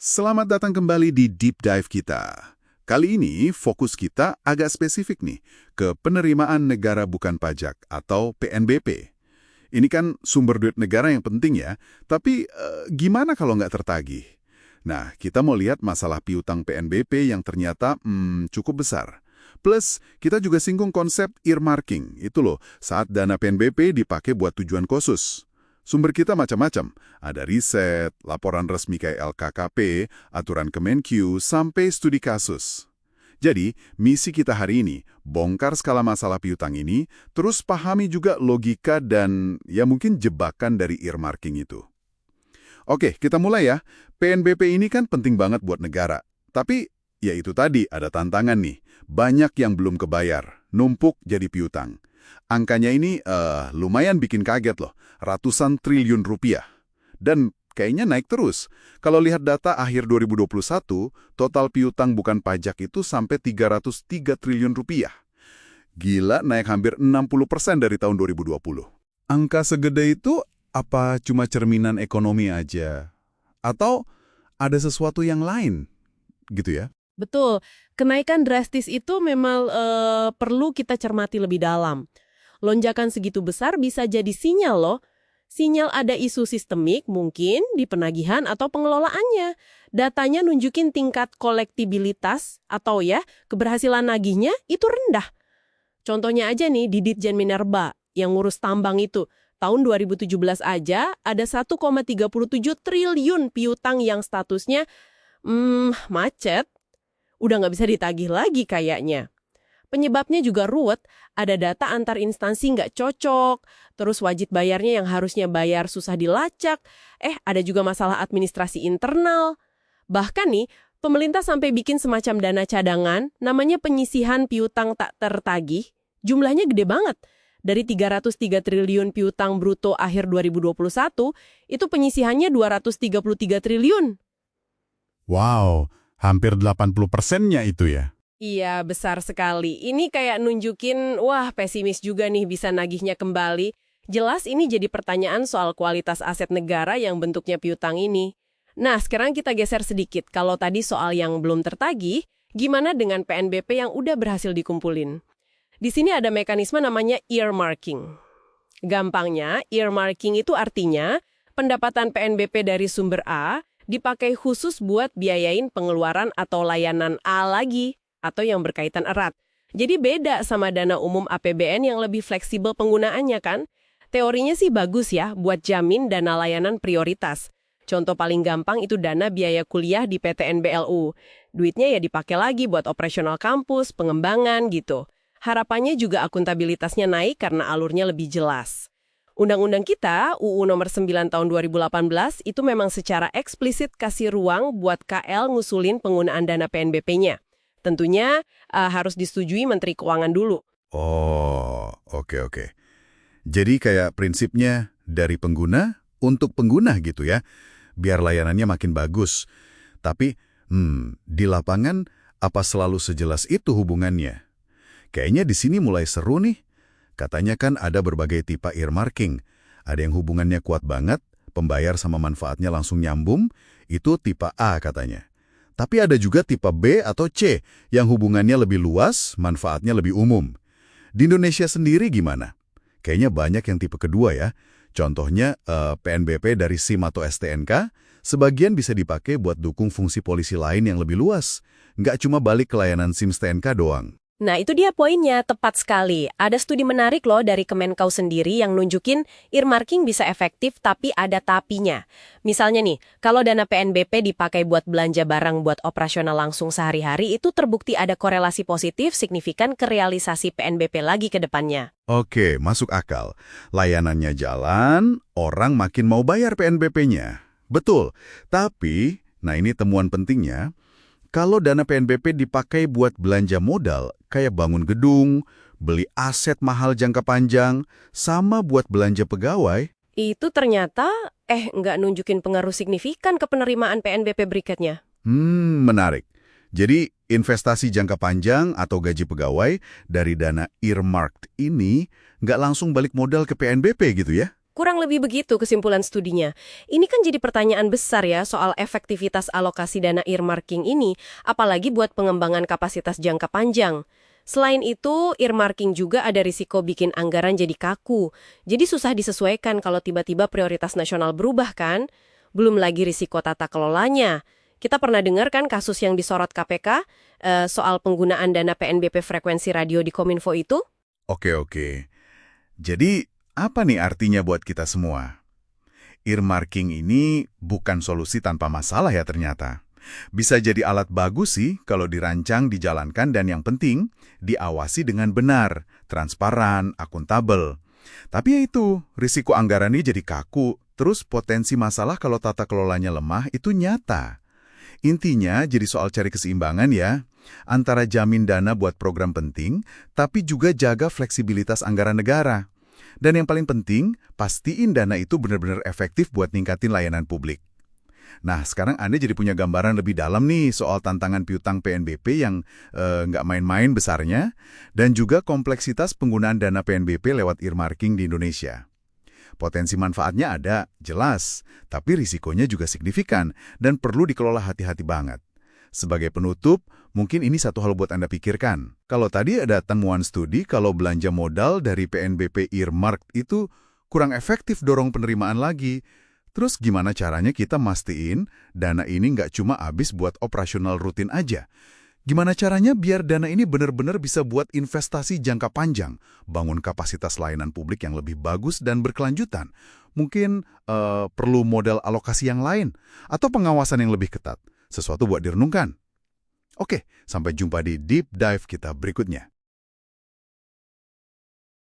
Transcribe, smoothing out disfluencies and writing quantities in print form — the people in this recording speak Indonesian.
Selamat datang kembali di Deep Dive kita. Kali ini fokus kita agak spesifik nih, ke penerimaan negara bukan pajak atau PNBP. Ini kan sumber duit negara yang penting ya, tapi gimana kalau nggak tertagih? Nah, kita mau lihat masalah piutang PNBP yang ternyata cukup besar. Plus, kita juga singgung konsep earmarking, itu loh, saat dana PNBP dipakai buat tujuan khusus. Sumber kita macam-macam, ada riset, laporan resmi kayak LKKP, aturan Kemenkyu, sampai studi kasus. Jadi, misi kita hari ini, bongkar skala masalah piutang ini, terus pahami juga logika dan ya mungkin jebakan dari earmarking itu. Oke, kita mulai ya. PNBP ini kan penting banget buat negara. Tapi, ya itu tadi, ada tantangan nih. Banyak yang belum kebayar, numpuk jadi piutang. Angkanya ini lumayan bikin kaget loh, ratusan triliun rupiah. Dan kayaknya naik terus. Kalau lihat data akhir 2021, total piutang bukan pajak itu sampai 303 triliun rupiah. Gila, naik hampir 60% dari tahun 2020. Angka segede itu apa cuma cerminan ekonomi aja? Atau ada sesuatu yang lain? Gitu ya? Betul, kenaikan drastis itu memang perlu kita cermati lebih dalam. Lonjakan segitu besar bisa jadi sinyal loh. Sinyal ada isu sistemik mungkin di penagihan atau pengelolaannya. Datanya nunjukin tingkat kolektibilitas atau ya keberhasilan nagihnya itu rendah. Contohnya aja nih di Ditjen Minerba yang ngurus tambang itu. Tahun 2017 aja ada 1,37 triliun piutang yang statusnya macet. Udah nggak bisa ditagih lagi kayaknya. Penyebabnya juga ruwet, ada data antar instansi nggak cocok, terus wajib bayarnya yang harusnya bayar susah dilacak, ada juga masalah administrasi internal. Bahkan nih, pemerintah sampai bikin semacam dana cadangan, namanya penyisihan piutang tak tertagih, jumlahnya gede banget. Dari 303 triliun piutang bruto akhir 2021, itu penyisihannya 233 triliun. Wow, hampir 80%-nya itu ya? Iya, besar sekali. Ini kayak nunjukin, wah pesimis juga nih bisa nagihnya kembali. Jelas ini jadi pertanyaan soal kualitas aset negara yang bentuknya piutang ini. Nah, sekarang kita geser sedikit. Kalau tadi soal yang belum tertagih, gimana dengan PNBP yang udah berhasil dikumpulin? Di sini ada mekanisme namanya earmarking. Gampangnya, earmarking itu artinya pendapatan PNBP dari sumber A dipakai khusus buat biayain pengeluaran atau layanan A lagi, atau yang berkaitan erat. Jadi beda sama dana umum APBN yang lebih fleksibel penggunaannya kan? Teorinya sih bagus ya buat jamin dana layanan prioritas. Contoh paling gampang itu dana biaya kuliah di PTN BLU. Duitnya ya dipakai lagi buat operasional kampus, pengembangan gitu. Harapannya juga akuntabilitasnya naik karena alurnya lebih jelas. Undang-undang kita, UU nomor 9 tahun 2018, itu memang secara eksplisit kasih ruang buat KL ngusulin penggunaan dana PNBP-nya. Tentunya harus disetujui Menteri Keuangan dulu. Oh, oke. Jadi kayak prinsipnya dari pengguna untuk pengguna gitu ya, biar layanannya makin bagus. Tapi, di lapangan apa selalu sejelas itu hubungannya? Kayaknya di sini mulai seru nih. Katanya kan ada berbagai tipe earmarking. Ada yang hubungannya kuat banget, pembayar sama manfaatnya langsung nyambung, itu tipe A katanya. Tapi ada juga tipe B atau C yang hubungannya lebih luas, manfaatnya lebih umum. Di Indonesia sendiri gimana? Kayaknya banyak yang tipe kedua ya. Contohnya PNBP dari SIM atau STNK, sebagian bisa dipakai buat dukung fungsi polisi lain yang lebih luas. Nggak cuma balik ke layanan SIM STNK doang. Nah, itu dia poinnya, tepat sekali. Ada studi menarik loh dari Kemenkau sendiri yang nunjukin earmarking bisa efektif tapi ada tapinya. Misalnya nih, kalau dana PNBP dipakai buat belanja barang buat operasional langsung sehari-hari, itu terbukti ada korelasi positif signifikan ke realisasi PNBP lagi ke depannya. Oke, masuk akal. Layanannya jalan, orang makin mau bayar PNBP-nya. Betul, tapi, nah ini temuan pentingnya, kalau dana PNBP dipakai buat belanja modal, kayak bangun gedung, beli aset mahal jangka panjang, sama buat belanja pegawai, Itu ternyata, nggak nunjukin pengaruh signifikan ke penerimaan PNBP berikutnya. menarik. Jadi, investasi jangka panjang atau gaji pegawai dari dana earmarked ini nggak langsung balik modal ke PNBP gitu ya? kurang lebih begitu kesimpulan studinya. Ini kan jadi pertanyaan besar ya soal efektivitas alokasi dana earmarking ini, apalagi buat pengembangan kapasitas jangka panjang. Selain itu, earmarking juga ada risiko bikin anggaran jadi kaku. Jadi susah disesuaikan kalau tiba-tiba prioritas nasional berubah kan? Belum lagi risiko tata kelolanya. Kita pernah dengar kan kasus yang disorot KPK soal penggunaan dana PNBP frekuensi radio di Kominfo itu? Oke. Jadi, apa nih artinya buat kita semua? Earmarking ini bukan solusi tanpa masalah ya ternyata. Bisa jadi alat bagus sih kalau dirancang, dijalankan, dan yang penting, diawasi dengan benar, transparan, akuntabel. Tapi ya itu, risiko anggaran ini jadi kaku, terus potensi masalah kalau tata kelolanya lemah itu nyata. Intinya jadi soal cari keseimbangan ya, antara jamin dana buat program penting, tapi juga jaga fleksibilitas anggaran negara. Dan yang paling penting, pastiin dana itu benar-benar efektif buat ningkatin layanan publik. Nah, sekarang Anda jadi punya gambaran lebih dalam nih soal tantangan piutang PNBP yang nggak main-main besarnya, dan juga kompleksitas penggunaan dana PNBP lewat earmarking di Indonesia. Potensi manfaatnya ada, jelas, tapi risikonya juga signifikan dan perlu dikelola hati-hati banget. Sebagai penutup, mungkin ini satu hal buat Anda pikirkan. Kalau tadi ada temuan studi kalau belanja modal dari PNBP earmark itu kurang efektif dorong penerimaan lagi, terus gimana caranya kita mastiin dana ini nggak cuma habis buat operasional rutin aja? Gimana caranya biar dana ini benar-benar bisa buat investasi jangka panjang, bangun kapasitas layanan publik yang lebih bagus dan berkelanjutan? Mungkin perlu model alokasi yang lain, atau pengawasan yang lebih ketat. Sesuatu buat direnungkan. Oke, sampai jumpa di Deep Dive kita berikutnya.